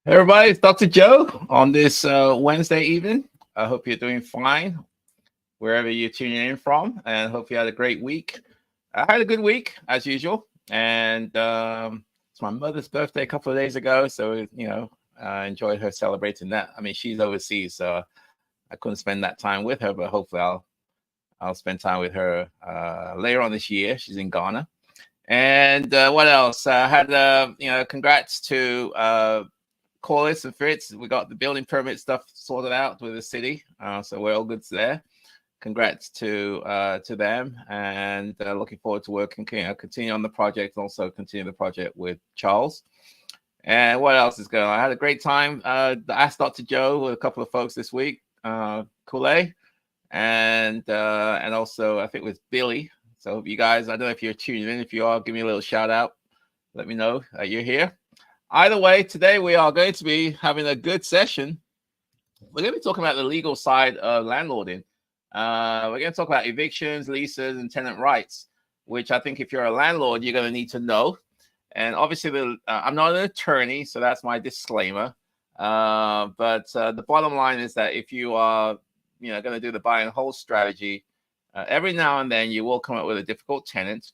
Hey everybody, it's Dr. Joe on this Wednesday evening. I hope you're doing fine wherever you're tuning in from, and hope you had a great week. I had a good week as usual, and it's my mother's birthday a couple of days ago, so I enjoyed her celebrating that. I mean, she's overseas, so I couldn't spend that time with her, but hopefully I'll spend time with her later on this year. She's in Ghana. And what else? I had congrats to Corliss and Fritz. We got the building permit stuff sorted out with the city, so we're all good there. Congrats to them, and looking forward to working, continue on the project, and also continue the project with Charles. And what else is going on? I had a great time. Ask Dr. Joe with a couple of folks this week, Kool-Aid, and also I think with Billy. So you guys, I don't know if you're tuning in. If you are, give me a little shout out. Let me know that you're here. Either way, today we are going to be having a good session. We're going to be talking about the legal side of landlording. We're going to talk about evictions, leases, and tenant rights, which I think if you're a landlord, you're going to need to know. And obviously, I'm not an attorney, so that's my disclaimer. But the bottom line is that if you are, going to do the buy and hold strategy, every now and then you will come up with a difficult tenant.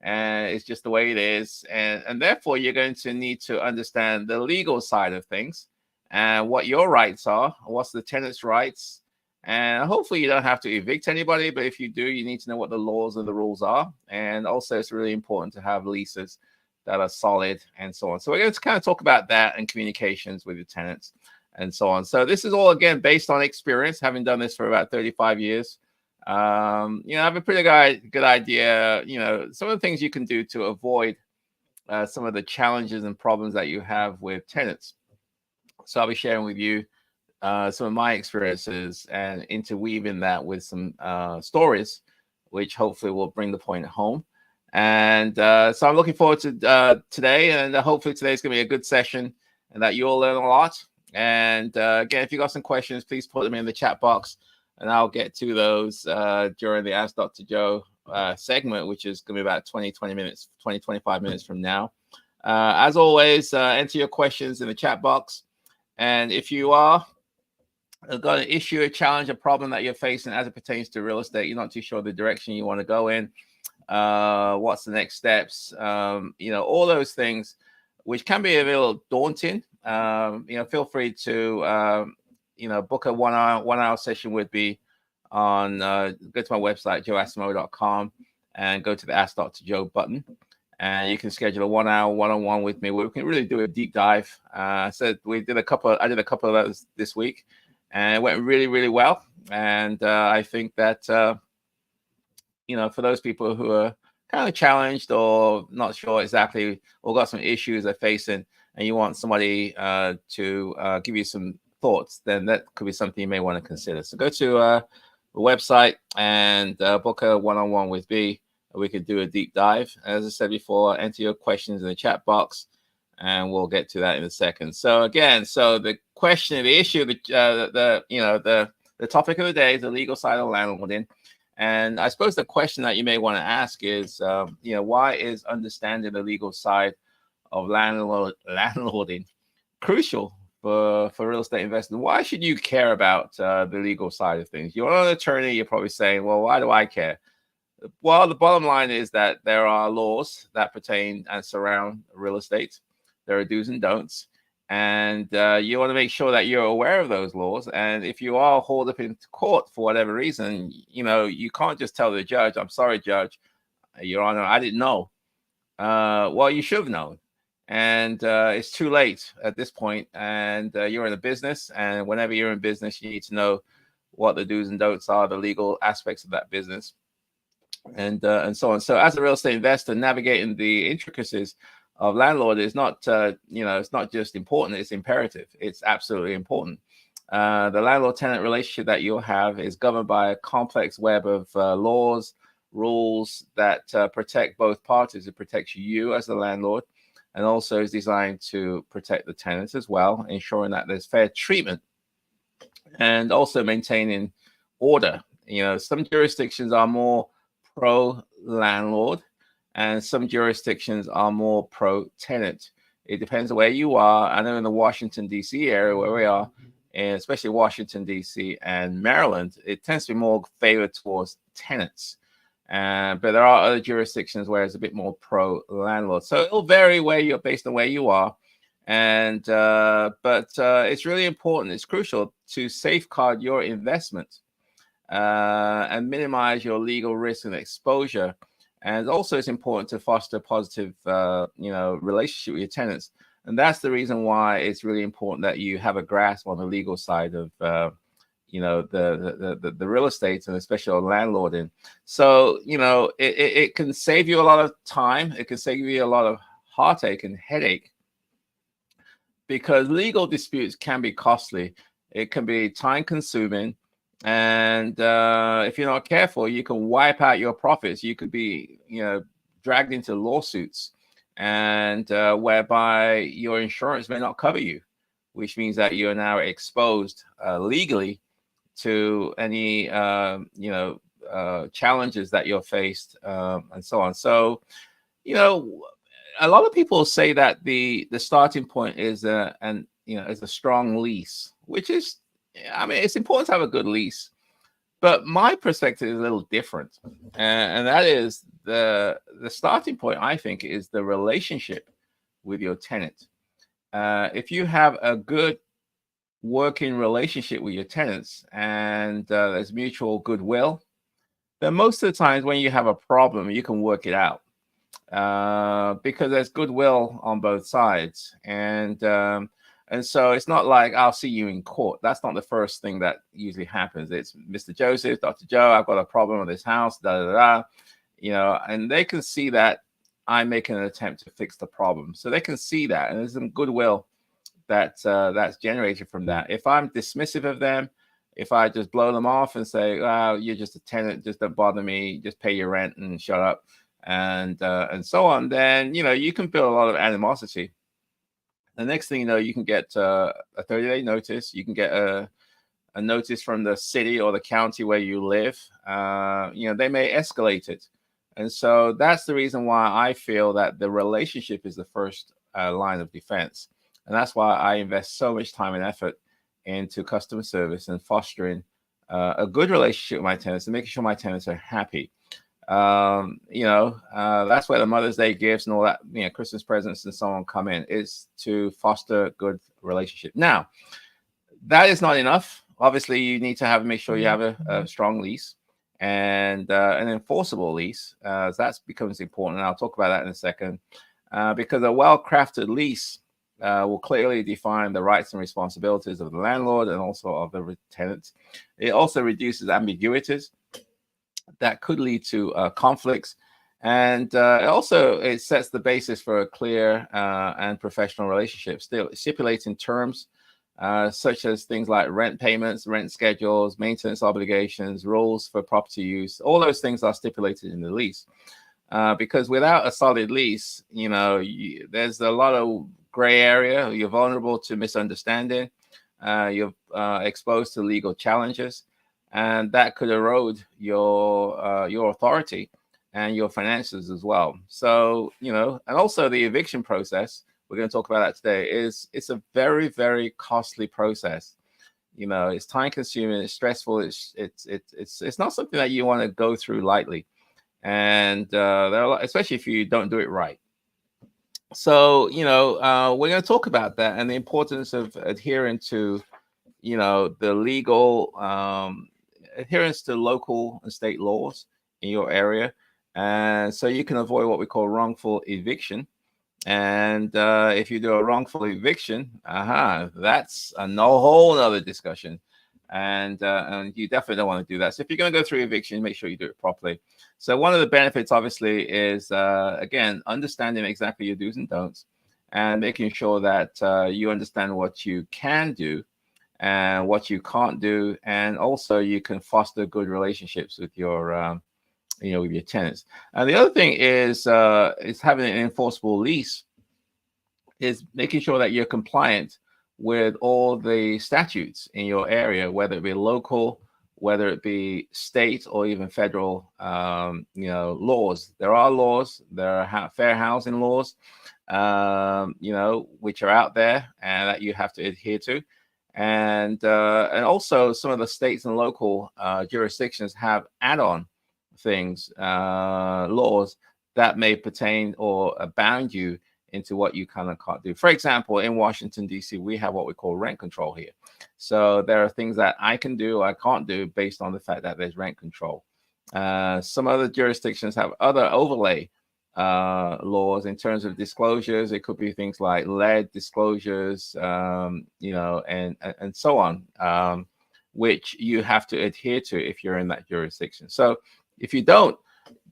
And it's just the way it is. And therefore, you're going to need to understand the legal side of things and what your rights are, what's the tenant's rights. And hopefully you don't have to evict anybody, but if you do, you need to know what the laws and the rules are. And also, it's really important to have leases that are solid and so on. So we're going to kind of talk about that and communications with your tenants and so on. So this is all, again, based on experience, having done this for about 35 years. I have a pretty good idea, some of the things you can do to avoid some of the challenges and problems that you have with tenants. So I'll be sharing with you some of my experiences and interweaving that with some stories, which hopefully will bring the point home. And so I'm looking forward to today, and hopefully today's going to be a good session and that you all learn a lot. And again, if you got some questions, please put them in the chat box. And I'll get to those during the Ask Dr. Joe segment, which is going to be about 25 minutes from now. As always, enter your questions in the chat box. And if you are got an issue, a challenge, a problem that you're facing as it pertains to real estate, you're not too sure the direction you want to go in, what's the next steps, all those things, which can be a little daunting. Feel free to book a one hour session with me on go to my website, joeasimo.com, and go to the Ask Dr. Joe button. And you can schedule a 1 hour one-on-one with me where we can really do a deep dive. So I did a couple of those this week, and it went really, really well. And I think that, for those people who are kind of challenged or not sure exactly, or got some issues they're facing, and you want somebody to give you some thoughts, then that could be something you may want to consider. So go to the website and book a one-on-one with me. We could do a deep dive. As I said before, enter your questions in the chat box, and we'll get to that in a second. So again, the question, the issue, the topic of the day is the legal side of landlording. And I suppose the question that you may want to ask is, why is understanding the legal side of landlording crucial for real estate investing? Why should you care about the legal side of things? You're not an attorney. You're probably saying, well, why do I care? Well, the bottom line is that there are laws that pertain and surround real estate. There are do's and don'ts. And you want to make sure that you're aware of those laws. And if you are hauled up into court for whatever reason, you can't just tell the judge, I'm sorry, Judge, Your Honor, I didn't know. Well, you should have known. And it's too late at this point. And you're in a business. And whenever you're in business, you need to know what the do's and don'ts are, the legal aspects of that business, and so on. So as a real estate investor, navigating the intricacies of landlord is not, it's not just important, it's imperative. It's absolutely important. The landlord-tenant relationship that you'll have is governed by a complex web of laws, rules that protect both parties. It protects you as the landlord, and also is designed to protect the tenants as well, ensuring that there's fair treatment and also maintaining order. Some jurisdictions are more pro-landlord and some jurisdictions are more pro-tenant. It depends on where you are. I know in the Washington, D.C. area where we are, and especially Washington, D.C. and Maryland, it tends to be more favored towards tenants. But there are other jurisdictions where it's a bit more pro landlord. So it'll vary where you're based on where you are. But it's really important. It's crucial to safeguard your investment and minimize your legal risk and exposure. And also, it's important to foster a positive, relationship with your tenants. And that's the reason why it's really important that you have a grasp on the legal side of, the real estate, and especially on landlording. So, it can save you a lot of time. It can save you a lot of heartache and headache, because legal disputes can be costly. It can be time consuming. And if you're not careful, you can wipe out your profits. You could be, dragged into lawsuits, and whereby your insurance may not cover you, which means that you're now exposed legally to any, challenges that you're faced, and so on. So, a lot of people say that the starting point is is a strong lease, which is, I mean, it's important to have a good lease, but my perspective is a little different, and that is the starting point, I think, is the relationship with your tenant. If you have a good working relationship with your tenants, and there's mutual goodwill, then most of the times when you have a problem, you can work it out, because there's goodwill on both sides. And so it's not like, I'll see you in court. That's not the first thing that usually happens. It's, Mr. Joseph, Dr. Joe, I've got a problem with this house, and they can see that I'm making an attempt to fix the problem. So they can see that, and there's some goodwill that's generated from that. If I'm dismissive of them, if I just blow them off and say, "Oh, you're just a tenant, just don't bother me, just pay your rent and shut up," and so on, then you can build a lot of animosity. The next thing you know, you can get a 30-day notice. You can get a notice from the city or the county where you live. They may escalate it. And so that's the reason why I feel that the relationship is the first line of defense. And that's why I invest so much time and effort into customer service and fostering a good relationship with my tenants and making sure my tenants are happy. That's where the Mother's Day gifts and all that, Christmas presents and so on come in, is to foster a good relationship. Now, that is not enough. Obviously, you need to make sure you have a strong lease and an enforceable lease. That becomes important. And I'll talk about that in a second, because a well-crafted lease will clearly define the rights and responsibilities of the landlord and also of the tenant. It also reduces ambiguities that could lead to conflicts, and it sets the basis for a clear and professional relationship, still stipulating terms such as things like rent payments, rent schedules, maintenance obligations, rules for property use. All those things are stipulated in the lease, because without a solid lease, there's a lot of gray area. You're vulnerable to misunderstanding. You're exposed to legal challenges, and that could erode your authority and your finances as well. So, and also the eviction process, we're going to talk about that today, it's a very, very costly process. It's time consuming, it's stressful, it's not something that you want to go through lightly. And there are especially if you don't do it right. So, we're going to talk about that and the importance of adhering to, the legal adherence to local and state laws in your area, and so you can avoid what we call wrongful eviction. And if you do a wrongful eviction, that's a whole other discussion, and you definitely don't want to do that. So if you're going to go through eviction, make sure you do it properly. So one of the benefits, obviously, is again, understanding exactly your do's and don'ts, and making sure that you understand what you can do and what you can't do, and also you can foster good relationships with your with your tenants. And the other thing is having an enforceable lease, is making sure that you're compliant with all the statutes in your area, whether it be local, whether it be state, or even federal laws. There are laws. There are fair housing laws, which are out there and that you have to adhere to. And also some of the states and local jurisdictions have add-on things, laws that may pertain or bound you into what you kind of can't do. For example, in Washington, D.C., we have what we call rent control here. So there are things that I can do or I can't do based on the fact that there's rent control. Some other jurisdictions have other overlay laws in terms of disclosures. It could be things like lead disclosures, and so on, which you have to adhere to if you're in that jurisdiction. So if you don't,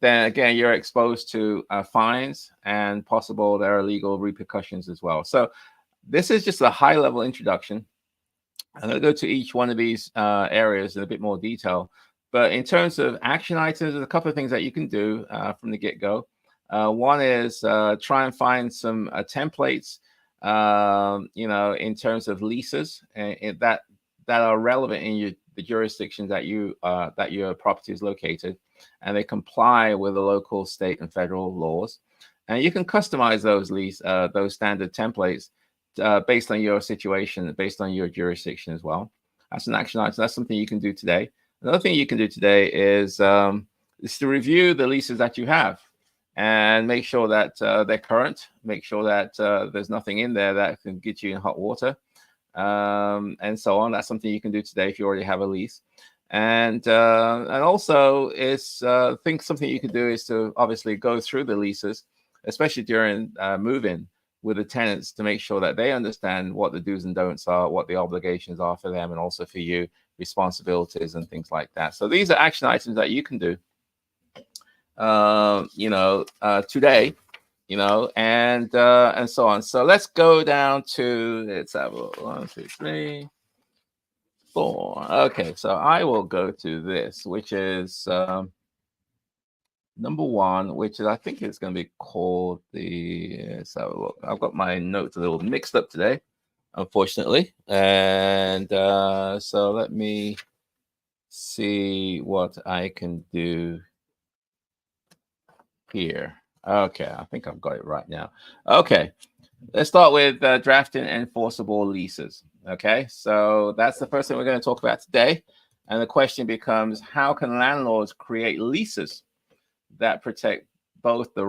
then again, you're exposed to fines and possible there are legal repercussions as well. So this is just a high level introduction. I'm going to go to each one of these areas in a bit more detail. But in terms of action items, there's a couple of things that you can do from the get-go. One is try and find some templates, in terms of leases that are relevant in the jurisdictions that your property is located, and they comply with the local, state, and federal laws. And you can customize those standard templates based on your situation, based on your jurisdiction as well. That's an action item. That's something you can do today. Another thing you can do today is to review the leases that you have and make sure that they're current. Make sure that there's nothing in there that can get you in hot water, and so on. That's something you can do today if you already have a lease. And also, something you can do is to obviously go through the leases, especially during move-in with the tenants, to make sure that they understand what the do's and don'ts are, what the obligations are for them, and also for you, responsibilities and things like that. So these are action items that you can do, today, and so on. So let's go down to, let's have a 1, 2, 3, 4. Okay, so I will go to this, which is number 1, which is, I think it's going to be called let's have a look. I've got my notes a little mixed up today, unfortunately. And so let me see what I can do here. Okay, I think I've got it right now. Okay, let's start with drafting enforceable leases. Okay, so that's the first thing we're going to talk about today. And the question becomes, how can landlords create leases that protect both their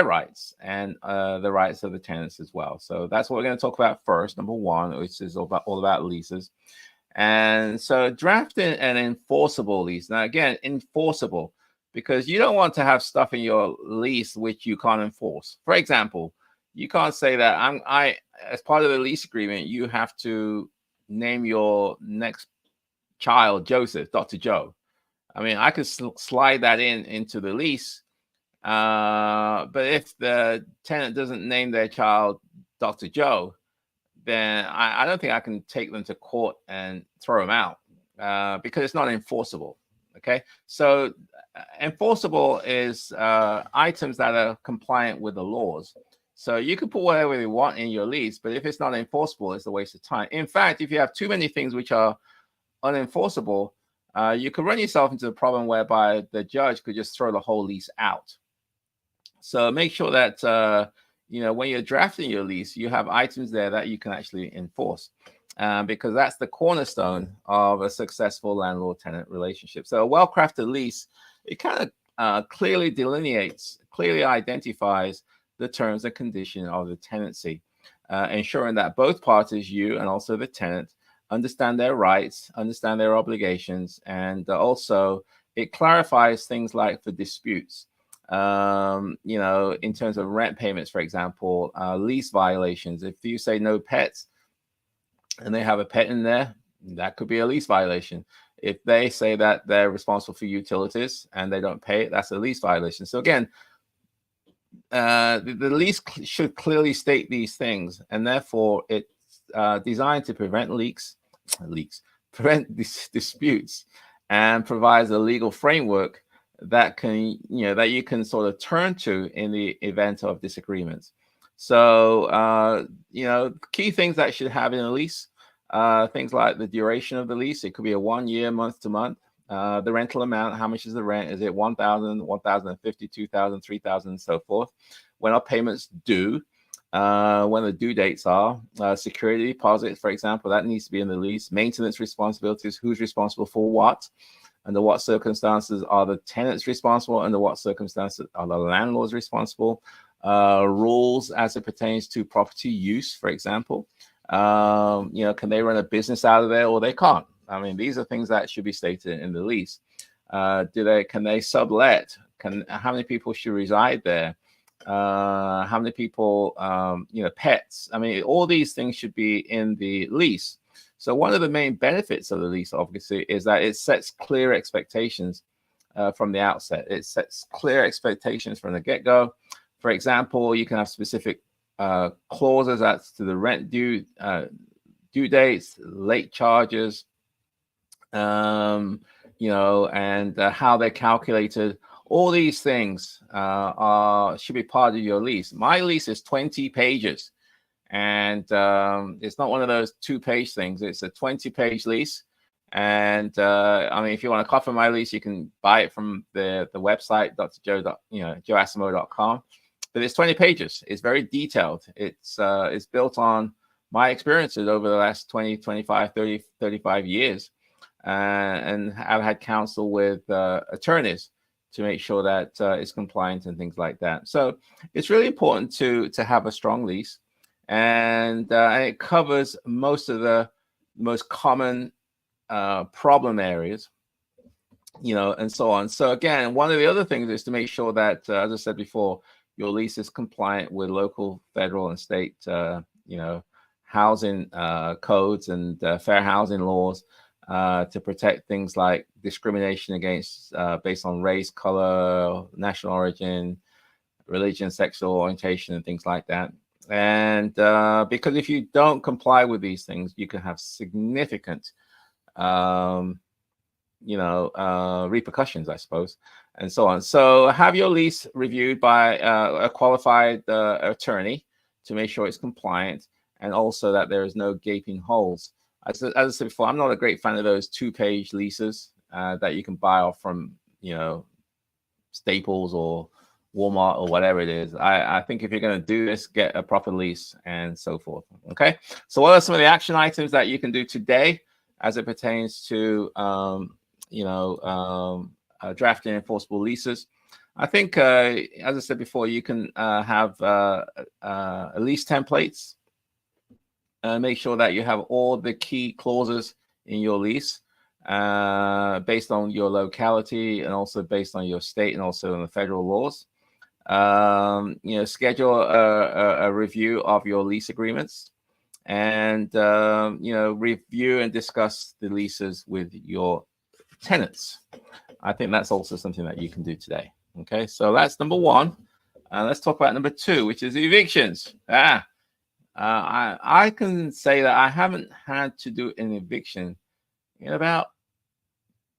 rights and the rights of the tenants as well? So that's what we're going to talk about first, number 1, which is all about leases. And so drafting an enforceable lease. Now, again, enforceable, because you don't want to have stuff in your lease which you can't enforce. For example, you can't say that as part of the lease agreement, you have to name your next child Joseph, Dr. Joe. I mean, I could slide that into the lease, but if the tenant doesn't name their child Dr. Joe, then I don't think I can take them to court and throw them out because it's not enforceable. Okay, so enforceable is items that are compliant with the laws. So you can put whatever you want in your lease, but if it's not enforceable, it's a waste of time. In fact, if you have too many things which are unenforceable, you could run yourself into a problem whereby the judge could just throw the whole lease out. So make sure that when you're drafting your lease, you have items there that you can actually enforce, because that's the cornerstone of a successful landlord-tenant relationship. So a well-crafted lease, it kind of clearly delineates, clearly identifies the terms and conditions of the tenancy, ensuring that both parties, you and also the tenant, understand their rights, understand their obligations, and also it clarifies things like for disputes. In terms of rent payments, for example, lease violations. If you say no pets and they have a pet in there, that could be a lease violation. If they say that they're responsible for utilities and they don't pay it, that's a lease violation. So again, the lease should clearly state these things, and therefore it's designed to prevent prevent disputes, and provides a legal framework that you can sort of turn to in the event of disagreements. So key things that should have in a lease, things like the duration of the lease. It could be a 1 year, month to month. The rental amount, how much is the rent? Is it 1,000, 1,050, 2,000, 3,000, and so forth? When are payments due? when the due dates are. Security deposit, for example, that needs to be in the lease. Maintenance responsibilities, who's responsible for what, under what circumstances are the tenants responsible, under what circumstances are the landlords responsible. Rules as it pertains to property use, for example. Can they run a business out of there, or they can't? I mean, these are things that should be stated in the lease. Can they sublet? How many people should reside there? How many people, pets? I mean, all these things should be in the lease. So one of the main benefits of the lease, obviously, is that it sets clear expectations from the outset. It sets clear expectations from the get-go. For example, you can have specific clauses as to the rent due dates, late charges, and how they're calculated. All these things should be part of your lease. My lease is 20 pages, and it's not one of those 2-page things. It's a 20-page lease. And I mean, if you want a copy of my lease, you can buy it from the website joeasimo.com. But it's 20 pages. It's very detailed. It's built on my experiences over the last 20, 25, 30, 35 years. And I've had counsel with attorneys to make sure that it's compliant and things like that. So it's really important to have a strong lease, and it covers most of the most common problem areas, and so on. So again, one of the other things is to make sure that, as I said before, your lease is compliant with local, federal, and state, housing codes and fair housing laws. To protect things like discrimination against based on race, color, national origin, religion, sexual orientation, and things like that. And because if you don't comply with these things, you can have significant, repercussions, I suppose, and so on. So have your lease reviewed by a qualified attorney to make sure it's compliant, and also that there is no gaping holes. As I said before, I'm not a great fan of those 2-page leases that you can buy off from, Staples or Walmart or whatever it is. I think if you're going to do this, get a proper lease and so forth. Okay. So what are some of the action items that you can do today as it pertains to, drafting enforceable leases? I think, as I said before, you can have lease templates. Make sure that you have all the key clauses in your lease based on your locality, and also based on your state, and also on the federal laws. Schedule a review of your lease agreements, and review and discuss the leases with your tenants. I think that's also something that you can do today. Okay, so that's number one. Let's talk about number two, which is evictions. I can say that I haven't had to do an eviction in about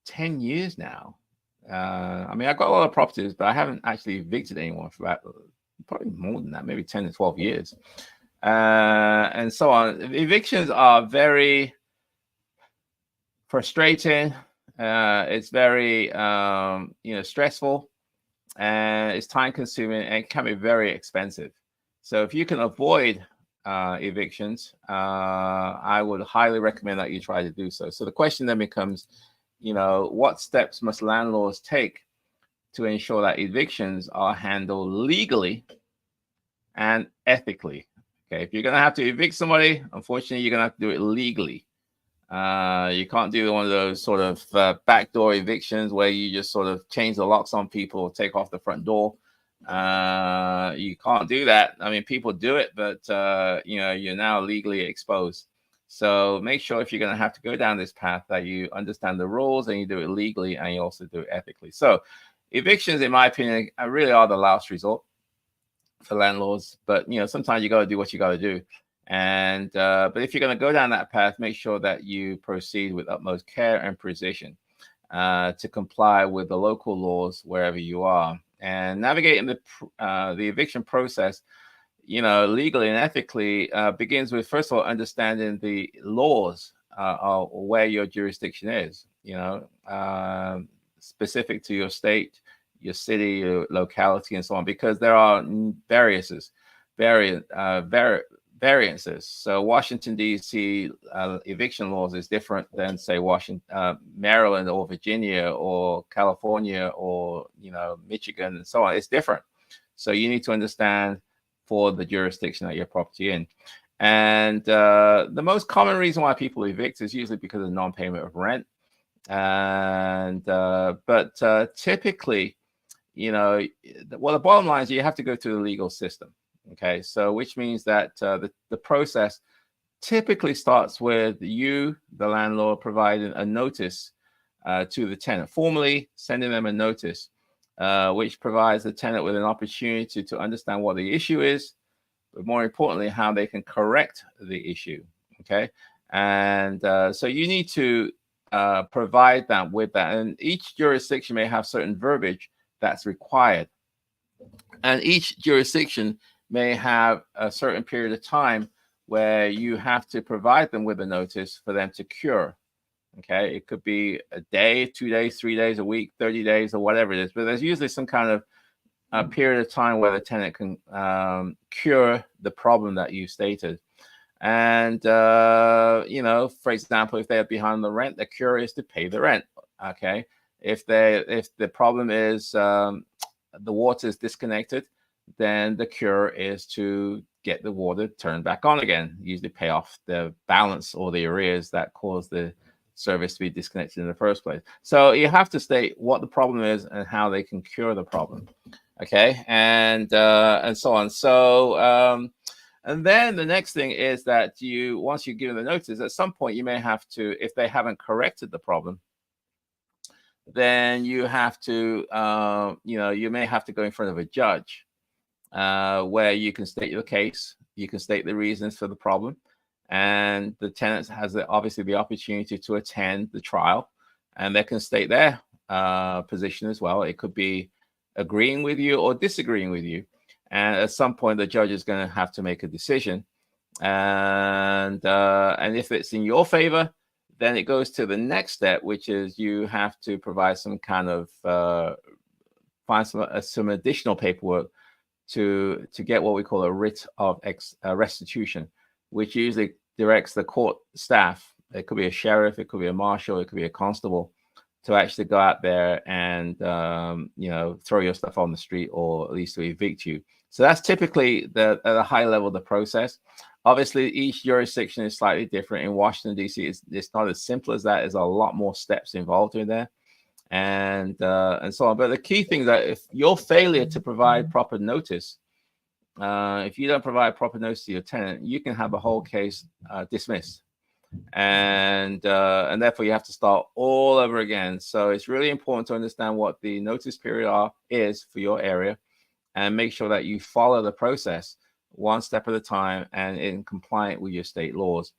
10 years now. I mean, I've got a lot of properties, but I haven't actually evicted anyone for about probably more than that, maybe 10 to 12 years. And so on. Evictions are very frustrating. It's very, stressful, and it's time consuming, and it can be very expensive. So if you can avoid evictions, I would highly recommend that you try to do so. So the question then becomes, what steps must landlords take to ensure that evictions are handled legally and ethically? Okay, if you're going to have to evict somebody, unfortunately, you're going to have to do it legally. You can't do one of those sort of backdoor evictions where you just sort of change the locks on people, take off the front door. You can't do that. I mean, people do it, but you're now legally exposed. So make sure, if you're going to have to go down this path, that you understand the rules and you do it legally, and you also do it ethically. So evictions, in my opinion, really are the last resort for landlords. But sometimes you got to do what you got to do. And but if you're going to go down that path, make sure that you proceed with utmost care and precision to comply with the local laws wherever you are. And navigating the eviction process, legally and ethically, begins with, first of all, understanding the laws of where your jurisdiction is, specific to your state, your city, your locality, and so on, because there are variances variances. So Washington D.C. Eviction laws is different than, say, Maryland or Virginia or California or Michigan and so on. It's different. So you need to understand for the jurisdiction that your property in. And the most common reason why people evict is usually because of non-payment of rent. And but typically, the bottom line is you have to go through the legal system. Okay, so which means that the process typically starts with you, the landlord, providing a notice to the tenant, formally sending them a notice, which provides the tenant with an opportunity to understand what the issue is, but more importantly, how they can correct the issue. Okay, and so you need to provide them with that, and each jurisdiction may have certain verbiage that's required, and each jurisdiction may have a certain period of time where you have to provide them with a notice for them to cure. Okay, it could be a day, 2 days, 3 days, a week, 30 days, or whatever it is, but there's usually some kind of a period of time where the tenant can cure the problem that you stated. And for example, if they're behind the rent, the cure is to pay the rent. Okay, if the problem is the water is disconnected, then the cure is to get the water turned back on again, usually pay off the balance or the arrears that caused the service to be disconnected in the first place. So you have to state what the problem is and how they can cure the problem. Okay, and so on. So and then the next thing is that once you give them the notice, at some point you may have to, if they haven't corrected the problem, then you have to you may have to go in front of a judge where you can state your case, you can state the reasons for the problem, and the tenant has obviously the opportunity to attend the trial, and they can state their position as well. It could be agreeing with you or disagreeing with you, and at some point the judge is going to have to make a decision, and if it's in your favor, then it goes to the next step, which is you have to provide some kind of find some additional paperwork to get what we call a writ of restitution, which usually directs the court staff. It could be a sheriff, it could be a marshal, it could be a constable, to actually go out there and throw your stuff on the street, or at least to evict you. So that's typically at a high level the process. Obviously, each jurisdiction is slightly different. In Washington D.C., it's not as simple as that. There's a lot more steps involved in there, and so on. But the key thing is that if your failure to provide proper notice, if you don't provide proper notice to your tenant, you can have a whole case dismissed, and therefore you have to start all over again. So it's really important to understand what the notice period is for your area, and make sure that you follow the process one step at a time and in compliant with your state laws.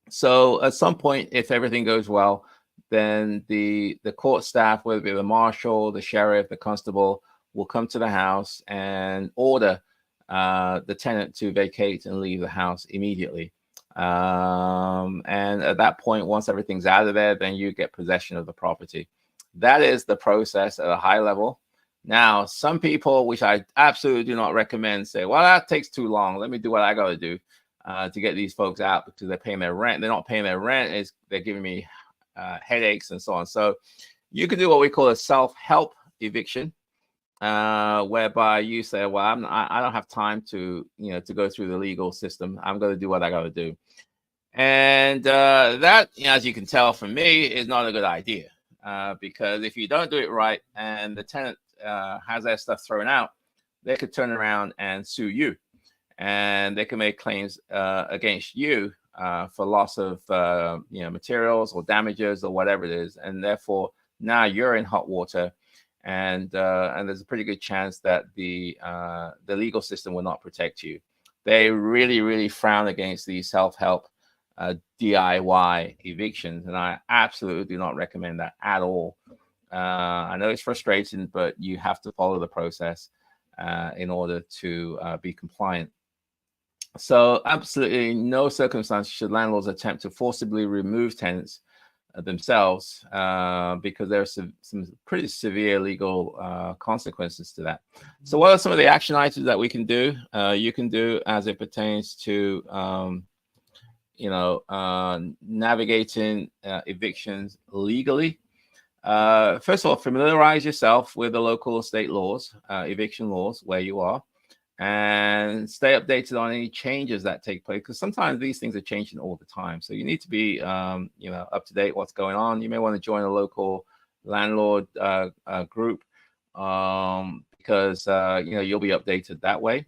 So at some point, if everything goes well, then the court staff, whether it be the marshal, the sheriff, the constable, will come to the house and order the tenant to vacate and leave the house immediately. And at that point, once everything's out of there, then you get possession of the property. That is the process at a high level. Now, some people, which I absolutely do not recommend, say, well, that takes too long. Let me do what I got to do to get these folks out, because they're paying their rent. They're not paying their rent. They're giving me headaches and so on. So you can do what we call a self-help eviction, whereby you say, well, I don't have time to go through the legal system. I'm going to do what I got to do. And that, as you can tell from me, is not a good idea, because if you don't do it right and the tenant has their stuff thrown out, they could turn around and sue you, and they can make claims against you for loss of materials or damages or whatever it is, and therefore now you're in hot water, and there's a pretty good chance that the legal system will not protect you. They really, really frown against these self-help DIY evictions, and I absolutely do not recommend that at all. I know it's frustrating, but you have to follow the process in order to be compliant. So absolutely no circumstance should landlords attempt to forcibly remove tenants themselves, because there's some pretty severe legal consequences to that. So what are some of the action items that we can do? You can do as it pertains to navigating evictions legally. First of all, familiarize yourself with the local and state laws, eviction laws, where you are, and stay updated on any changes that take place, because sometimes these things are changing all the time. So you need to be up to date what's going on. You may want to join a local landlord group, because you'll be updated that way.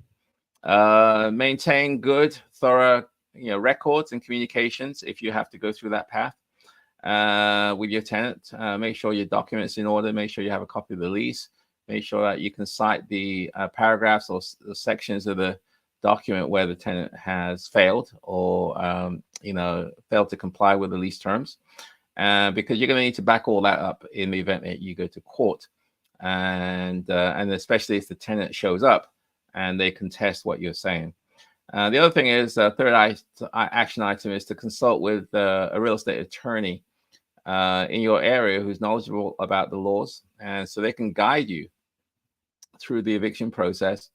Maintain good, thorough records and communications if you have to go through that path with your tenant. Make sure your documents in order. Make sure you have a copy of the lease. Make sure that you can cite the paragraphs or the sections of the document where the tenant has failed or failed to comply with the lease terms, because you're going to need to back all that up in the event that you go to court, and especially if the tenant shows up and they contest what you're saying. The other thing is, third action item is to consult with a real estate attorney in your area who's knowledgeable about the laws, and so they can guide you through the eviction process,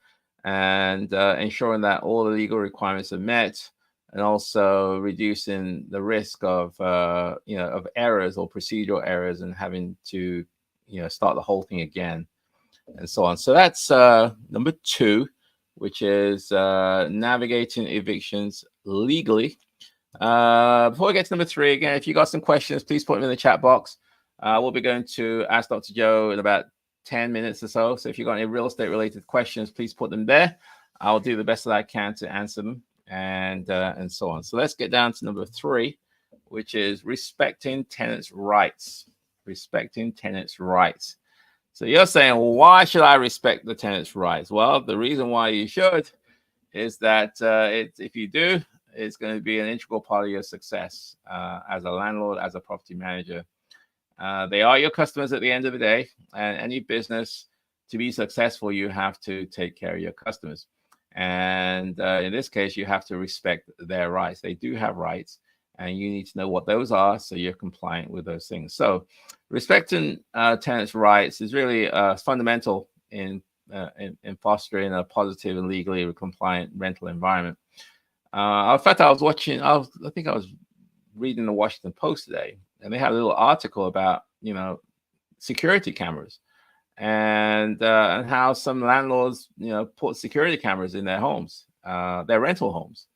and ensuring that all the legal requirements are met, and also reducing the risk of of errors or procedural errors and having to start the whole thing again, and so on. So that's number 2, which is navigating evictions legally. Before we get to number 3, again, if you got some questions, please put them in the chat box. We'll be going to Ask Dr. Joe in about 10 minutes or so. So if you've got any real estate related questions, please put them there. I'll do the best that I can to answer them, and so on. So let's get down to number 3, which is respecting tenants' rights. Respecting tenants' rights. So you're saying, well, why should I respect the tenant's rights? Well, the reason why you should is that if you do, it's going to be an integral part of your success as a landlord, as a property manager. They are your customers at the end of the day, and any business, to be successful, you have to take care of your customers. And in this case, you have to respect their rights. They do have rights, and you need to know what those are so you're compliant with those things. So respecting tenants' rights is really fundamental in fostering a positive and legally compliant rental environment. In fact, I think I was reading the Washington Post today, and they had a little article about security cameras, and how some landlords put security cameras in their homes, their rental homes.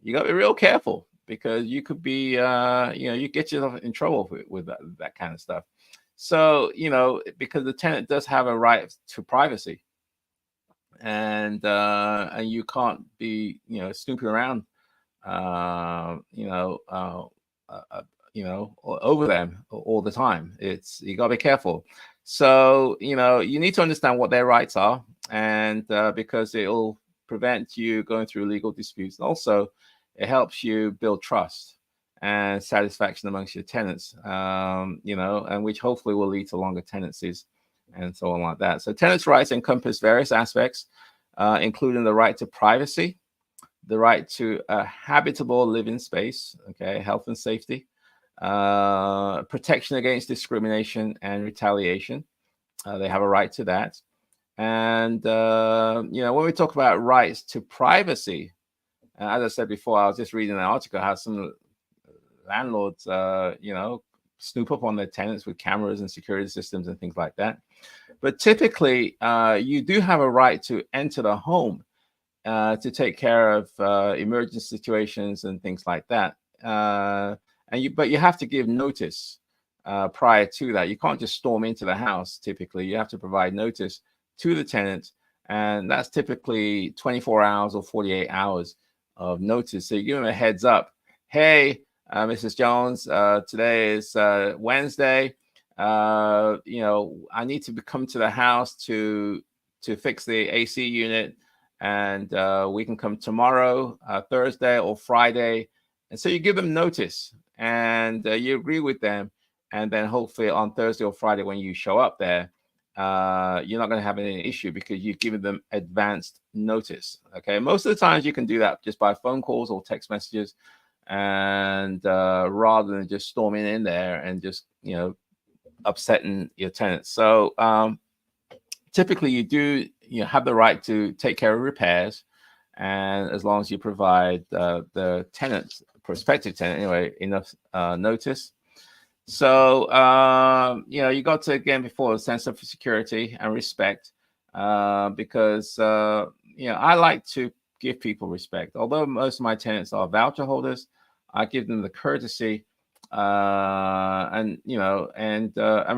You got to be real careful, because you could be you get yourself in trouble with that kind of stuff. So because the tenant does have a right to privacy, and you can't be snooping around over them all the time. You got to be careful. So you need to understand what their rights are, and because it'll prevent you going through legal disputes. And also, it helps you build trust and satisfaction amongst your tenants, and which hopefully will lead to longer tenancies and so on like that. So tenants' rights encompass various aspects, including the right to privacy, the right to a habitable living space, health and safety, protection against discrimination and retaliation. They have a right to that. And, when we talk about rights to privacy, as I said before, I was just reading an article how some landlords, snoop up on their tenants with cameras and security systems and things like that. But typically, you do have a right to enter the home to take care of emergency situations and things like that. But you have to give notice prior to that. You can't just storm into the house. Typically, you have to provide notice to the tenant, and that's typically 24 hours or 48 hours of notice. So you give them a heads up. Hey, Mrs. Jones, today is Wednesday. I need to come to the house to fix the AC unit, and we can come tomorrow, Thursday or Friday. And so you give them notice, and you agree with them, and then hopefully on Thursday or Friday when you show up there, you're not going to have any issue because you've given them advanced notice. Okay, most of the times you can do that just by phone calls or text messages, and rather than just storming in there and just upsetting your tenants. So typically you do have the right to take care of repairs, and as long as you provide the tenant, prospective tenant anyway, enough notice. So you got to, again, before, a sense of security and respect, because I like to give people respect. Although most of my tenants are voucher holders, I give them the courtesy and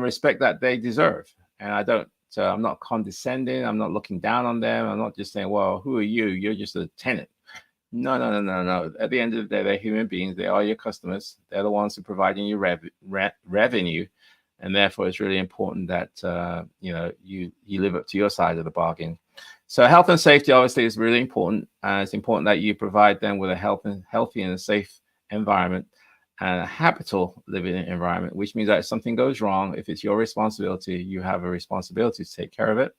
respect that they deserve. And I don't. I'm not condescending. I'm not looking down on them. I'm not just saying, "Well, who are you? You're just a tenant." No, no, no, no, no. At the end of the day, they're human beings. They are your customers. They're the ones who are providing you revenue, and therefore it's really important that you live up to your side of the bargain. So health and safety obviously is really important. It's important that you provide them with a healthy and a safe environment and a habitable living environment, which means that if something goes wrong, if it's your responsibility, you have a responsibility to take care of it.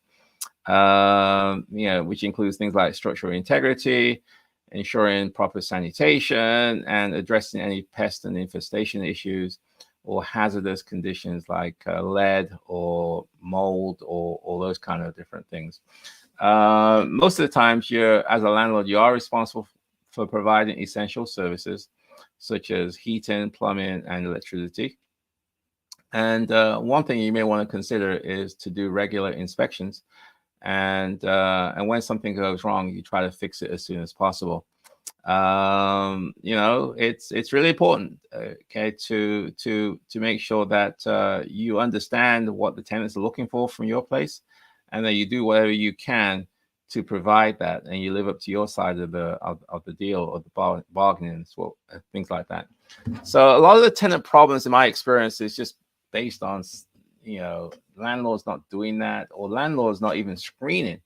Which includes things like structural integrity, ensuring proper sanitation, and addressing any pest and infestation issues or hazardous conditions like lead or mold or all those kind of different things. Most of the times, as a landlord, you are responsible for providing essential services such as heating, plumbing, and electricity. And one thing you may want to consider is to do regular inspections. And when something goes wrong, you try to fix it as soon as possible. It's really important, okay, to make sure that you understand what the tenants are looking for from your place, and that you do whatever you can to provide that, and you live up to your side of the deal or the bargaining, things like that. So a lot of the tenant problems, in my experience, is just based on landlords not doing that, or landlords not even screening,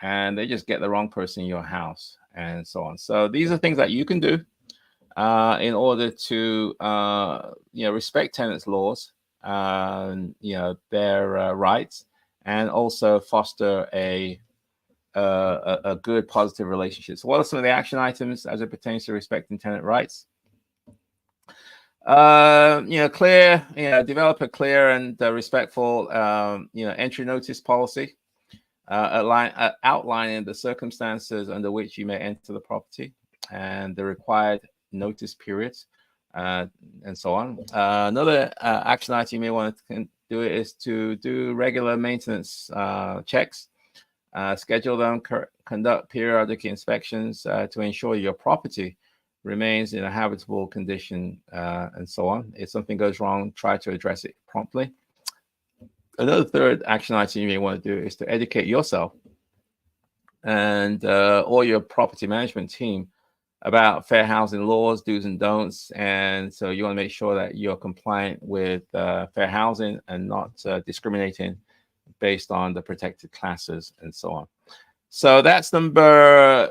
and they just get the wrong person in your house and so on. So these are things that you can do in order to respect tenants' laws, their rights, and also foster a good, positive relationship. So what are some of the action items as it pertains to respecting tenant rights? Develop a clear and respectful entry notice policy, outlining the circumstances under which you may enter the property and the required notice periods, and so on. Another action item you may want to do is to do regular maintenance checks, schedule them, conduct periodic inspections to ensure your property remains in a habitable condition, and so on. If something goes wrong, try to address it promptly. Another third action item you may want to do is to educate yourself and or your property management team about fair housing laws, do's and don'ts. And so you want to make sure that you're compliant with fair housing and not discriminating based on the protected classes and so on. So that's number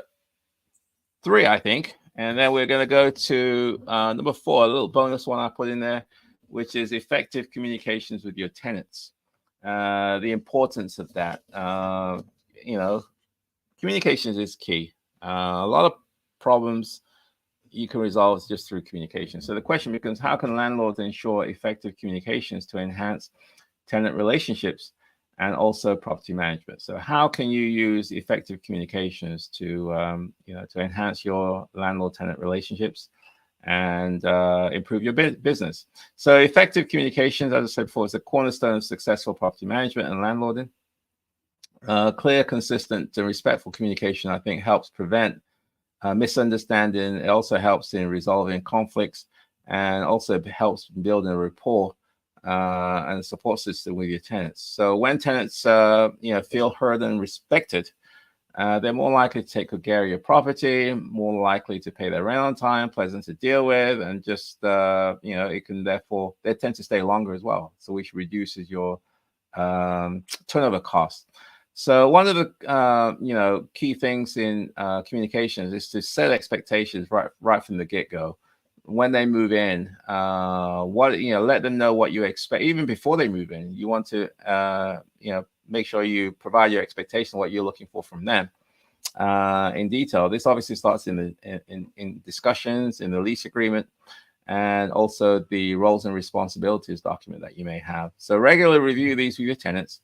3, I think. And then we're going to go to number 4, a little bonus one I put in there, which is effective communications with your tenants. The importance of that. Communications is key. A lot of problems you can resolve just through communication. So the question becomes, how can landlords ensure effective communications to enhance tenant relationships and also property management? So how can you use effective communications to enhance your landlord-tenant relationships and improve your business? So effective communications, as I said before, is a cornerstone of successful property management and landlording. Clear, consistent, and respectful communication, I think, helps prevent misunderstanding. It also helps in resolving conflicts, and also helps building a rapport and a support system with your tenants. So when tenants feel heard and respected, they're more likely to take good care of your property, more likely to pay their rent on time, pleasant to deal with, and just it can, therefore they tend to stay longer as well, so which reduces your turnover costs. So one of the key things in communications is to set expectations right from the get-go. When they move in, let them know what you expect even before they move in. You want to make sure you provide your expectation, what you're looking for from them. in detail. This obviously starts in discussions in the lease agreement, and also the roles and responsibilities document that you may have. So regularly review these with your tenants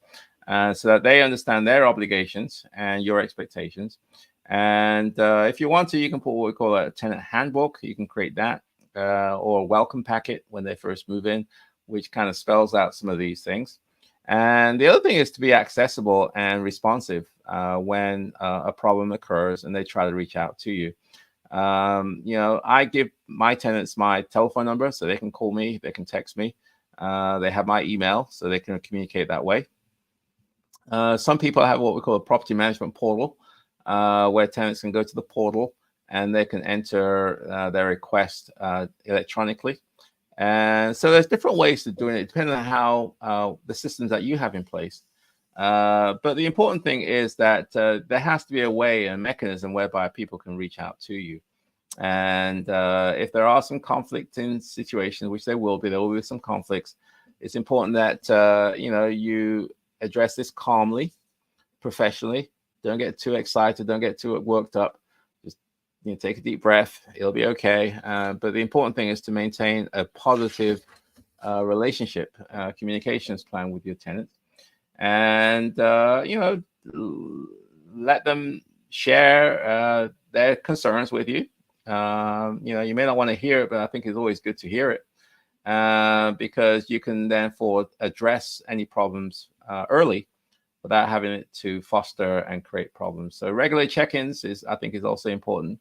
so that they understand their obligations and your expectations. And if you want to, you can put what we call a tenant handbook. You can create that or a welcome packet when they first move in, which kind of spells out some of these things. And the other thing is to be accessible and responsive when a problem occurs and they try to reach out to you. I give my tenants my telephone number so they can call me, they can text me. They have my email so they can communicate that way. Some people have what we call a property management portal, where tenants can go to the portal and they can enter their request electronically. And so there's different ways to doing it, depending on how the systems that you have in place. But the important thing is that there has to be a way, a mechanism whereby people can reach out to you. And if there are some conflicting situations, which there will be some conflicts, it's important that you address this calmly, professionally. Don't get too excited. Don't get too worked up. Just take a deep breath. It'll be okay. But the important thing is to maintain a positive relationship, communications plan with your tenants, and let them share their concerns with you. You may not want to hear it, but I think it's always good to hear it because you can therefore address any problems early without having it to foster and create problems. So regular check-ins is also important,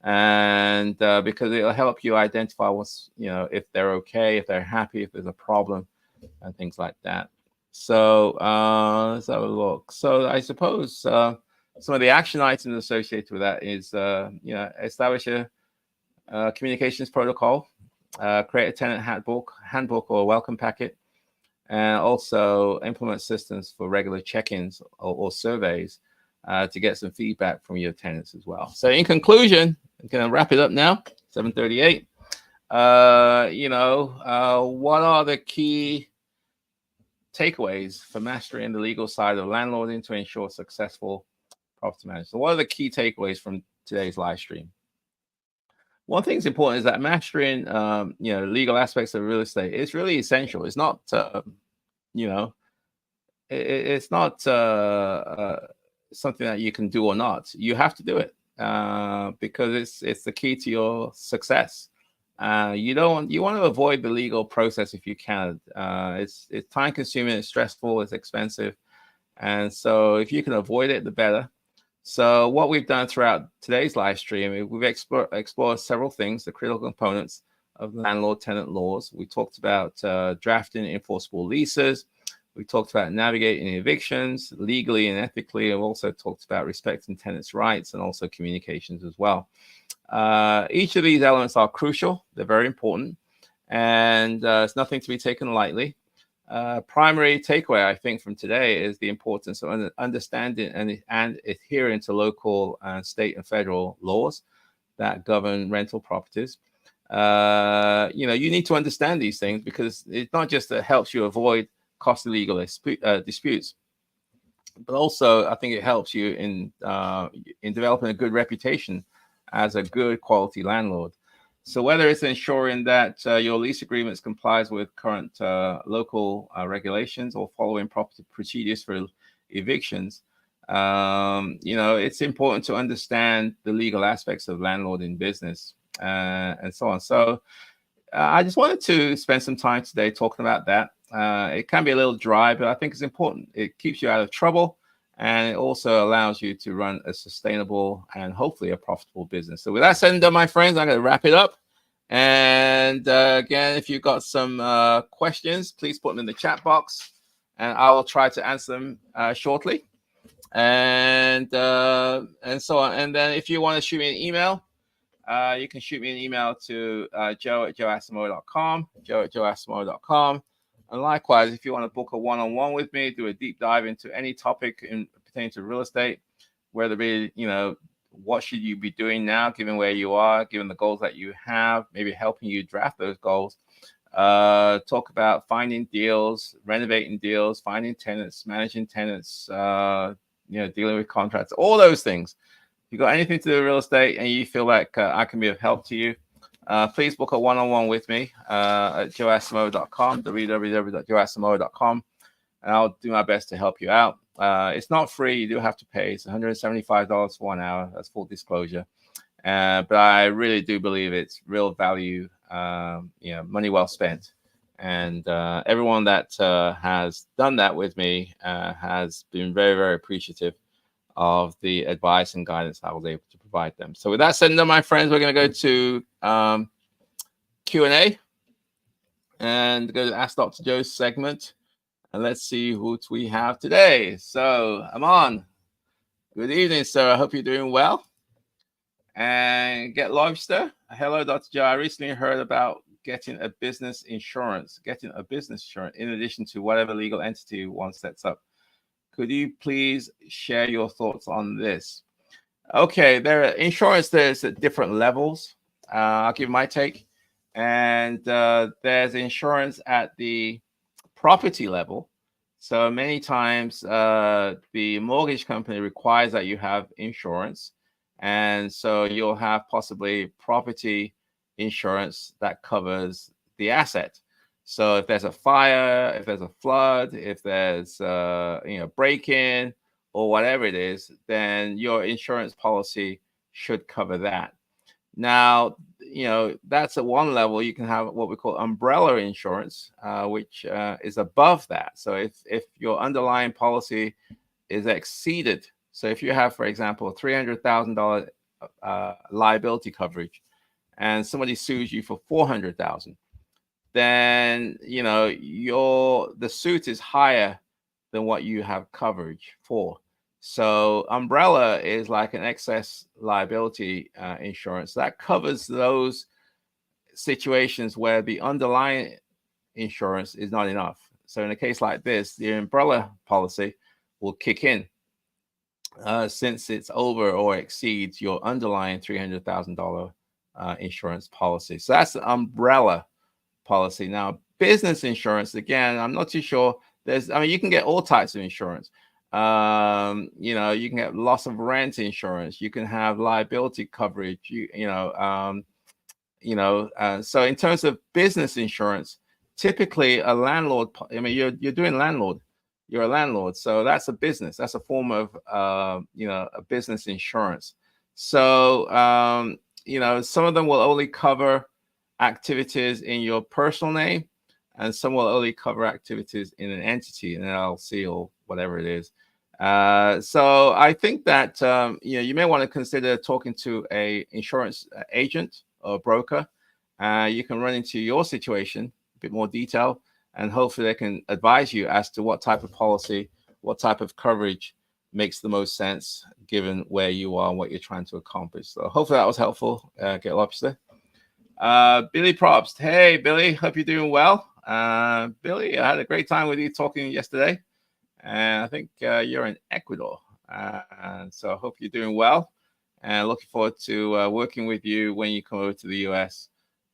and because it'll help you identify what's, if they're okay, if they're happy, if there's a problem, and things like that. So let's have a look. So I suppose some of the action items associated with that is, establish a communications protocol, create a tenant handbook or a welcome packet, and also implement systems for regular check-ins or surveys to get some feedback from your tenants as well. So in conclusion, I'm going to wrap it up now, 7:38. What are the key takeaways for mastering the legal side of landlording to ensure successful property management? So what are the key takeaways from today's live stream? One thing that's important is that mastering, legal aspects of real estate is really essential. It's not, it's not something that you can do or not. You have to do it because it's the key to your success. You want to avoid the legal process if you can. It's time consuming, it's stressful, it's expensive, and so if you can avoid it, the better. So what we've done throughout today's live stream, we've explored several things, the critical components of landlord-tenant laws. We talked about drafting enforceable leases. We talked about navigating evictions legally and ethically. We've also talked about respecting tenants' rights and also communications as well. Each of these elements are crucial. They're very important, and it's nothing to be taken lightly. Primary takeaway, I think, from today is the importance of understanding and adhering to local, state, and federal laws that govern rental properties. You need to understand these things because it's not just that it helps you avoid costly legal disputes, but also I think it helps you in developing a good reputation as a good quality landlord. So whether it's ensuring that your lease agreements complies with current local regulations or following proper procedures for evictions, it's important to understand the legal aspects of landlording business and so on. So I just wanted to spend some time today talking about that. It can be a little dry, but I think it's important. It keeps you out of trouble, and it also allows you to run a sustainable and hopefully a profitable business. So with that said and done, my friends, I'm going to wrap it up. And again, if you've got some questions, please put them in the chat box, and I will try to answer them shortly. And so on. And then if you want to shoot me an email, you can shoot me an email to joe@joeasamoah.com, joe@joeasamoah.com. And likewise, if you want to book a one-on-one with me, do a deep dive into any topic pertaining to real estate, whether it be, what should you be doing now, given where you are, given the goals that you have, maybe helping you draft those goals. Talk about finding deals, renovating deals, finding tenants, managing tenants, dealing with contracts, all those things. If you got anything to do with real estate and you feel like I can be of help to you, please book a one-on-one with me at joeasamoah.com, www.joeasamoah.com, and I'll do my best to help you out. It's not free. You do have to pay. It's $175 for 1 hour. That's full disclosure. But I really do believe it's real value, money well spent. And everyone that has done that with me has been very, very appreciative of the advice and guidance I was able to provide them. So with that said, my friends, we're going to go to Q&A and go to Ask Dr. Joe's segment. And let's see who we have today. So, Aman, good evening, sir. I hope you're doing well. And Get Lobster. Hello, Dr. Joe. I recently heard about getting a business insurance in addition to whatever legal entity one sets up. Could you please share your thoughts on this? Okay, there's at different levels. I'll give my take. And there's insurance at the property level. So many times the mortgage company requires that you have insurance. And so you'll have possibly property insurance that covers the asset. So if there's a fire, if there's a flood, if there's break-in or whatever it is, then your insurance policy should cover that. Now, that's at one level. You can have what we call umbrella insurance, which is above that. So if your underlying policy is exceeded, so if you have, for example, $300,000 liability coverage, and somebody sues you for $400,000, then the suit is higher than what you have coverage for. So umbrella is like an excess liability insurance that covers those situations where the underlying insurance is not enough. So in a case like this, the umbrella policy will kick in since it's over or exceeds your underlying $300,000 insurance policy. So that's the umbrella policy. Now, business insurance, again, I'm not too sure. You can get all types of insurance. You can get loss of rent insurance. You can have liability coverage. So in terms of business insurance, typically a landlord, you're doing landlord. You're a landlord, so that's a business. That's a form of a business insurance. So some of them will only cover activities in your personal name, and some will only cover activities in an entity, an LLC or whatever it is. So I think that you may want to consider talking to a insurance agent or broker. You can run into your situation a bit more detail, and hopefully they can advise you as to what type of policy, what type of coverage makes the most sense given where you are and what you're trying to accomplish. So hopefully that was helpful. Get Lobster. Billy Probst. Hey, Billy. Hope you're doing well. Billy, I had a great time with you talking yesterday. And I think you're in Ecuador. And so I hope you're doing well. And looking forward to working with you when you come over to the US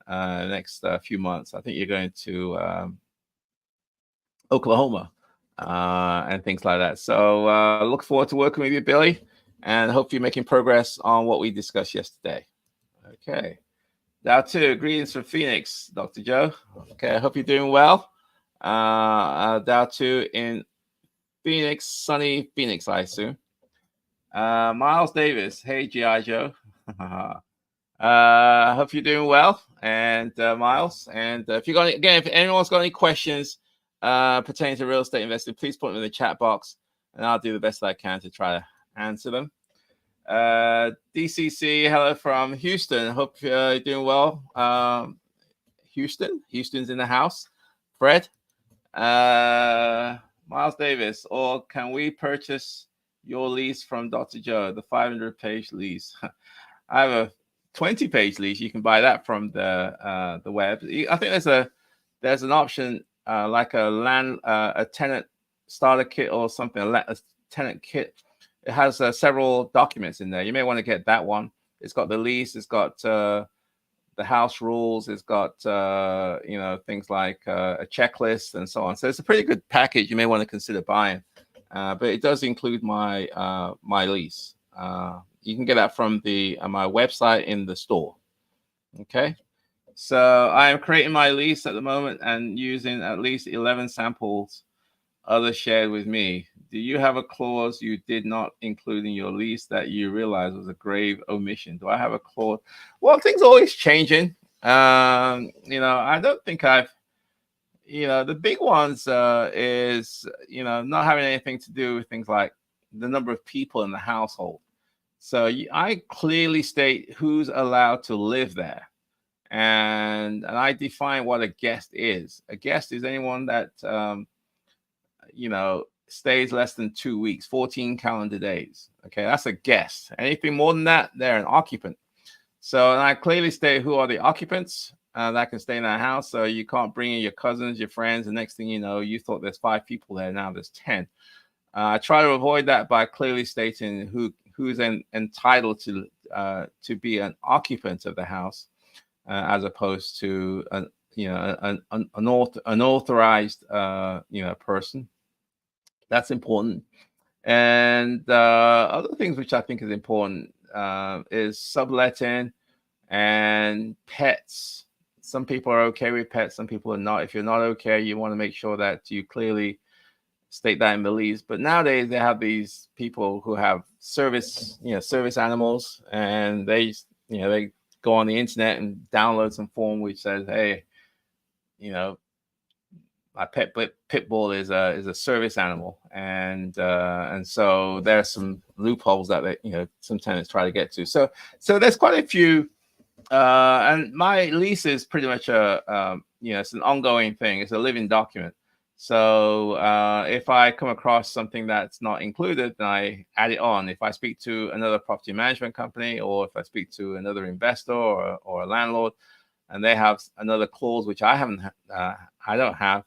the next few months. I think you're going to Oklahoma and things like that. So look forward to working with you, Billy. And hope you're making progress on what we discussed yesterday. Okay. Now, greetings from Phoenix, Dr. Joe. Okay, I hope you're doing well. Dow 2 in Phoenix, sunny Phoenix, I assume. Miles Davis. Hey, G.I. Joe. I hope you're doing well. And Miles, and if anyone's got any questions pertaining to real estate investing, please put them in the chat box, and I'll do the best I can to try to answer them. DCC, hello from Houston. Hope you're doing well. Houston's in the house. Fred, Miles Davis, or can we purchase your lease from Dr. Joe, the 500-page lease? I have a 20-page lease. You can buy that from the web. I think there's an option like a tenant starter kit or something, a tenant kit. It has several documents in there. You may want to get that one. It's got the lease. It's got the house rules. It's got things like a checklist and so on. So it's a pretty good package. You may want to consider buying, but it does include my my lease. You can get that from the my website in the store. Okay. So I am creating my lease at the moment and using at least 11 samples others shared with me. Do you have a clause you did not include in your lease that you realized was a grave omission? Do I have a clause? Well, things are always changing. I don't think I've, the big ones is, not having anything to do with things like the number of people in the household. So I clearly state who's allowed to live there. And I define what a guest is. A guest is anyone that stays less than 2 weeks, 14 calendar days. Okay, that's a guest. Anything more than that, they're an occupant. So, and I clearly state who are the occupants that can stay in that house. So you can't bring in your cousins, your friends. The next thing you know, you thought there's 5 people there, now there's 10. I try to avoid that by clearly stating who's entitled to be an occupant of the house, as opposed to an unauthorized person. That's important. And other things which I think is important is subletting and pets. Some people are okay with pets, some people are not. If you're not okay, you want to make sure that you clearly state that in the lease. But nowadays they have these people who have service animals, and they go on the internet and download some form which says, hey, my pit bull is a service animal, and so there are some loopholes that some tenants try to get to. So there's quite a few, and my lease is pretty much it's an ongoing thing. It's a living document. So if I come across something that's not included, then I add it on. If I speak to another property management company, or if I speak to another investor or a landlord, and they have another clause which I don't have,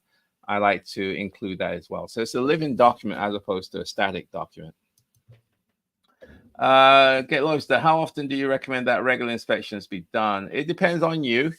I like to include that as well. So it's a living document as opposed to a static document. Get Lois, how often do you recommend that regular inspections be done? It depends on you.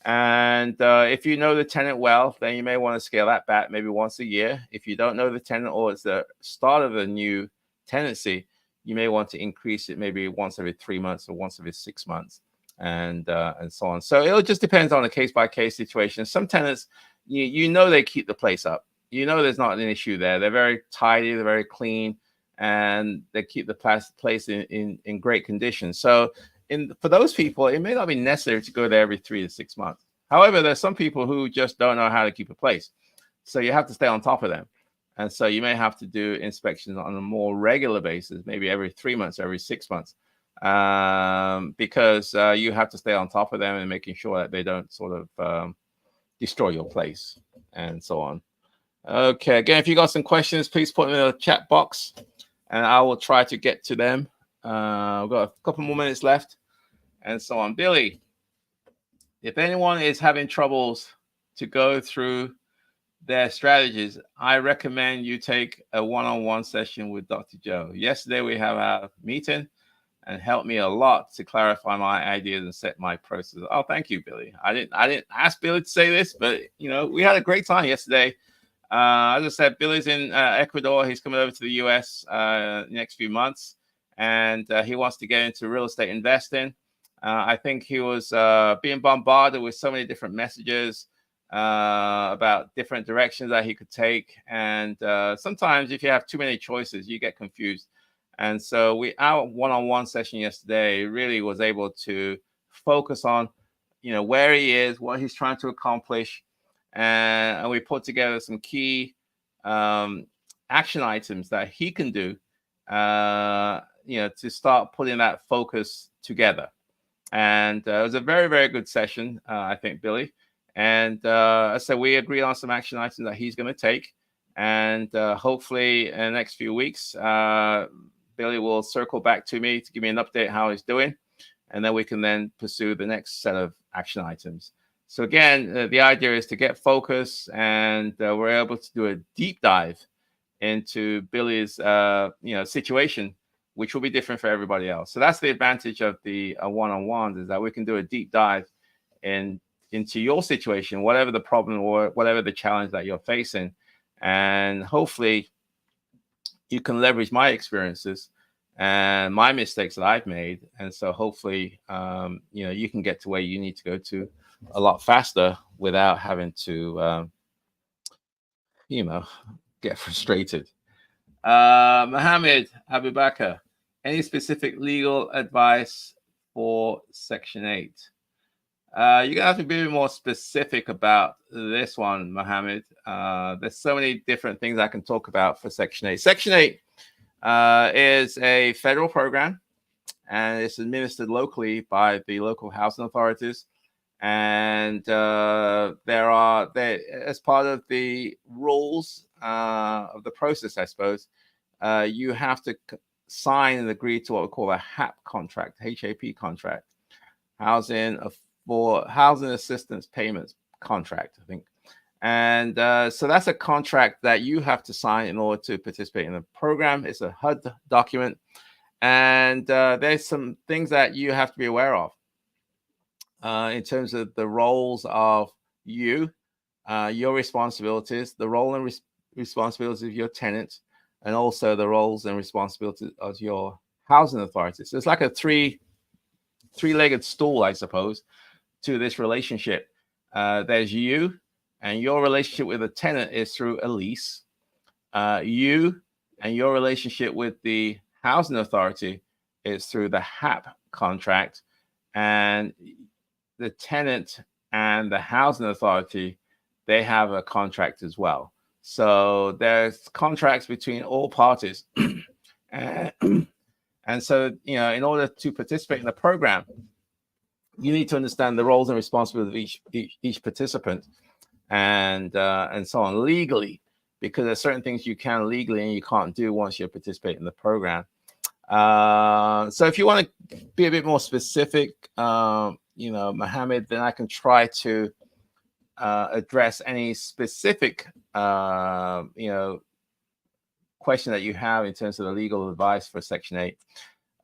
And if you know the tenant well, then you may want to scale that back maybe once a year. If you don't know the tenant, or it's the start of a new tenancy, you may want to increase it maybe once every 3 months or once every 6 months, and so on. So it just depends on a case-by-case situation. Some tenants, they keep the place up. There's not an issue there. They're very tidy, they're very clean, and they keep the place in great condition. So for those people, it may not be necessary to go there every 3 to 6 months. However, there's some people who just don't know how to keep a place. So you have to stay on top of them. And so you may have to do inspections on a more regular basis, maybe every 3 months, every 6 months, because you have to stay on top of them and making sure that they don't sort of destroy your place and so on. Okay, again, if you got some questions, please put them in the chat box and I will try to get to them. We've got a couple more minutes left and so on. Billy, if anyone is having troubles to go through their strategies, I recommend you take a one-on-one session with Dr. Joe. Yesterday we have our meeting and helped me a lot to clarify my ideas and set my process. Oh, thank you, Billy. I didn't ask Billy to say this, but we had a great time yesterday. As I said, Billy's in Ecuador. He's coming over to the US next few months, and he wants to get into real estate investing. I think he was being bombarded with so many different messages about different directions that he could take. And sometimes if you have too many choices, you get confused. And so our one-on-one session yesterday really was able to focus on, where he is, what he's trying to accomplish. And we put together some key action items that he can do, to start putting that focus together. And it was a very, very good session, I think, Billy. And so we agreed on some action items that he's going to take. And hopefully in the next few weeks, Billy will circle back to me to give me an update how he's doing. And then we can then pursue the next set of action items. So again, the idea is to get focus, and we're able to do a deep dive into Billy's situation, which will be different for everybody else. So that's the advantage of the one-on-ones, is that we can do a deep dive into your situation, whatever the problem or whatever the challenge that you're facing. And hopefully you can leverage my experiences and my mistakes that I've made. And so hopefully, you can get to where you need to go to a lot faster without having to, get frustrated. Mohammed Abubakar, any specific legal advice for Section 8? You're gonna have to be more specific about this one, Mohammed. There's so many different things I can talk about for Section 8. Section 8 is a federal program, and it's administered locally by the local housing authorities. And as part of the rules of the process, I suppose, you have to sign and agree to what we call a HAP contract, HAP contract, housing assistance payments contract, I think. And so that's a contract that you have to sign in order to participate in the program. It's a HUD document, and there's some things that you have to be aware of in terms of the roles of your responsibilities, the role and responsibilities of your tenants, and also the roles and responsibilities of your housing authorities. So it's like a three-legged stool, I suppose, to this relationship. There's you, and your relationship with a tenant is through a lease. You and your relationship with the housing authority is through the HAP contract, and the tenant and the housing authority, they have a contract as well. So there's contracts between all parties. And so, in order to participate in the program, you need to understand the roles and responsibilities of each participant, and so on legally, because there's certain things you can legally and you can't do once you participate in the program. So if you want to be a bit more specific, Mohammed, then I can try to address any specific, question that you have in terms of the legal advice for Section 8.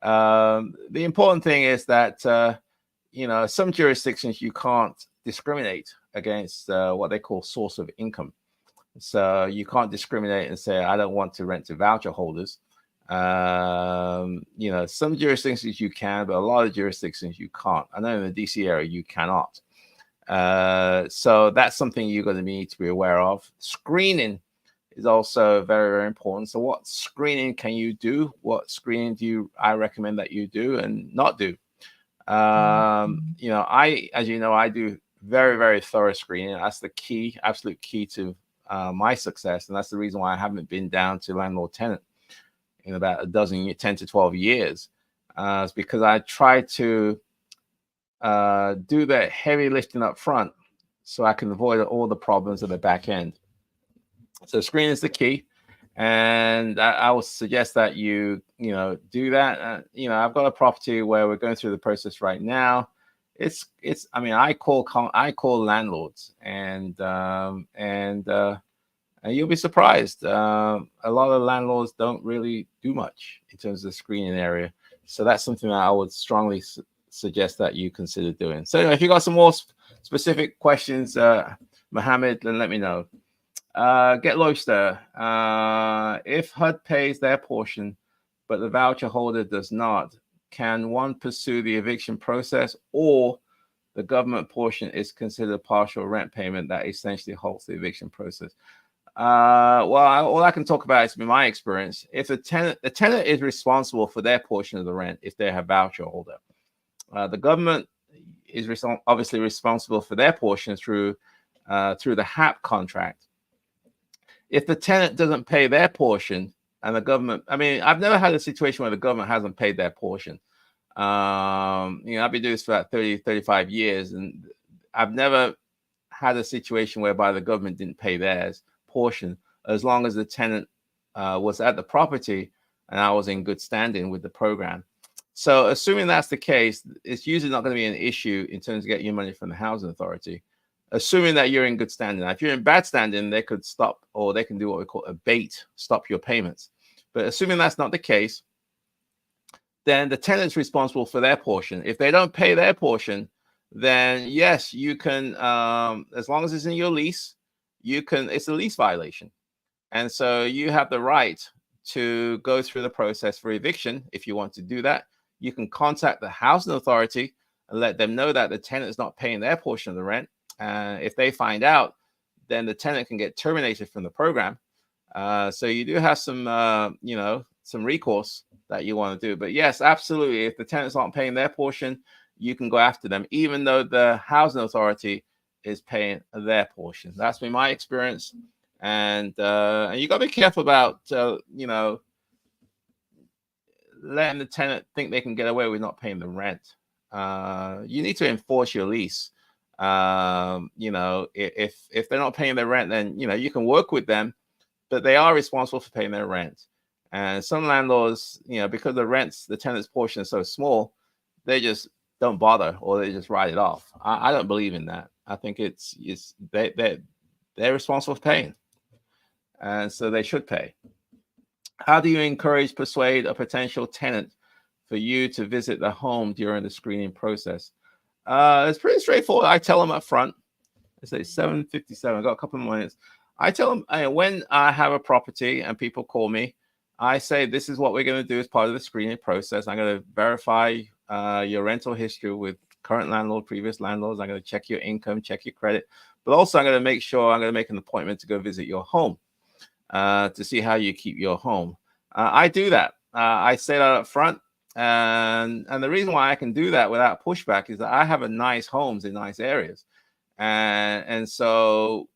The important thing is that, some jurisdictions you can't discriminate against what they call source of income. So you can't discriminate and say, I don't want to rent to voucher holders. Some jurisdictions you can, but a lot of jurisdictions you can't. I know in the DC area you cannot. So that's something you're going to need to be aware of. Screening is also very, very important. So what screening can you do? What screening I recommend that you do and not do? I do very, very thorough screening. That's the key, absolute key to my success. And that's the reason why I haven't been down to landlord tenant in about 10 to 12 years. It's because I try to do the heavy lifting up front so I can avoid all the problems at the back end. So screening is the key. And I would suggest that you do that. I've got a property where we're going through the process right now. I call landlords, and you'll be surprised. A lot of landlords don't really do much in terms of the screening area. So that's something that I would strongly suggest that you consider doing. So if you got some more specific questions, Mohammed, then let me know. Get Loister. If HUD pays their portion, but the voucher holder does not, can one pursue the eviction process, or the government portion is considered partial rent payment that essentially halts the eviction process? All I can talk about is my experience. If the tenant is responsible for their portion of the rent, if they have voucher holder, the government is obviously responsible for their portion through the HAP contract. If the tenant doesn't pay their portion and the government, I've never had a situation where the government hasn't paid their portion. I've been doing this for about 30, 35 years, and I've never had a situation whereby the government didn't pay theirs portion, as long as the tenant was at the property and I was in good standing with the program. So assuming that's the case, it's usually not going to be an issue in terms of getting your money from the housing authority, assuming that you're in good standing. Now, if you're in bad standing, they could stop, or they can do what we call abate, stop your payments. But assuming that's not the case, then the tenant's responsible for their portion. If they don't pay their portion, then yes, you can, as long as it's in your lease, it's a lease violation. And so you have the right to go through the process for eviction, if you want to do that, you can contact the housing authority and let them know that the tenant is not paying their portion of the rent. If they find out, then the tenant can get terminated from the program. So you do have some, some recourse that you want to do. But yes, absolutely. If the tenants aren't paying their portion, you can go after them, even though the housing authority is paying their portion. That's been my experience. And you got to be careful about, letting the tenant think they can get away with not paying the rent. You need to enforce your lease. If they're not paying their rent, then, you can work with them, but they are responsible for paying their rent. And some landlords, because the tenant's portion is so small, they just don't bother, or they just write it off. I don't believe in that. I think they're responsible for paying, and so they should pay. How do you persuade a potential tenant for you to visit the home during the screening process? It's pretty straightforward. I tell them up front. I say 7:57. I got a couple of minutes. I tell them when I have a property and people call me, I say, this is what we're going to do as part of the screening process. I'm going to verify your rental history with current landlord, previous landlords. I'm going to check your income, check your credit, but also I'm going to make an appointment to go visit your home to see how you keep your home. I do that. I say that up front. And the reason why I can do that without pushback is that I have nice homes in nice areas. And so,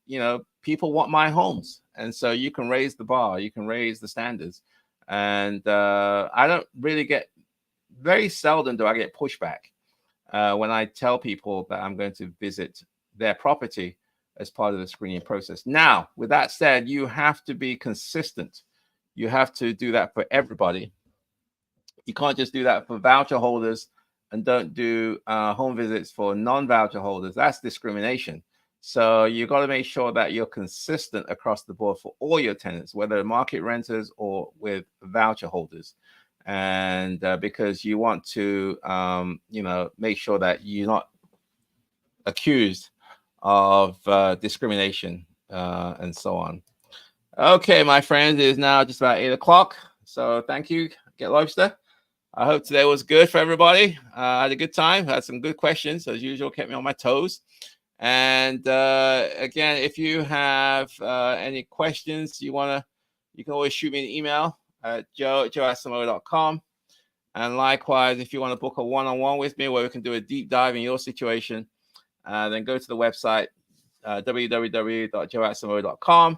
people want my homes. And so you can raise the bar, you can raise the standards. And I don't really very seldom do I get pushback when I tell people that I'm going to visit their property as part of the screening process. Now, with that said, you have to be consistent. You have to do that for everybody. You can't just do that for voucher holders and don't do home visits for non-voucher holders. That's discrimination. So you've got to make sure that you're consistent across the board for all your tenants, whether market renters or with voucher holders. And because you want to, make sure that you're not accused of discrimination and so on. Okay, my friends, it is now just about 8 o'clock. So thank you, Get Lobster. I hope today was good for everybody. I had a good time. Had some good questions, as usual, kept me on my toes. And again, if you have any questions you can always shoot me an email at joe@samoa.com. And likewise, if you want to book a one-on-one with me where we can do a deep dive in your situation, then go to the website, www.joe@samoa.com,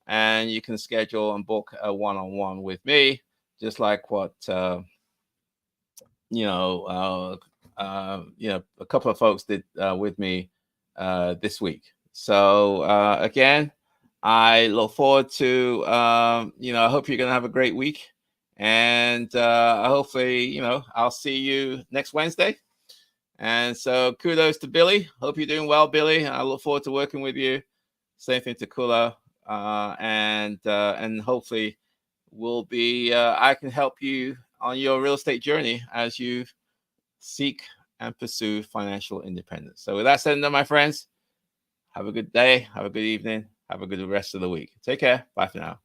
and you can schedule and book a one-on-one with me, just like what a couple of folks did with me this week. So again, I look forward to I hope you're gonna have a great week, and hopefully I'll see you next Wednesday. And so kudos to Billy. Hope you're doing well, Billy. I look forward to working with you. Same thing to Kula, and hopefully I can help you on your real estate journey as you seek and pursue financial independence. So with that said and done, my friends, have a good day, have a good evening, have a good rest of the week. Take care. Bye for now.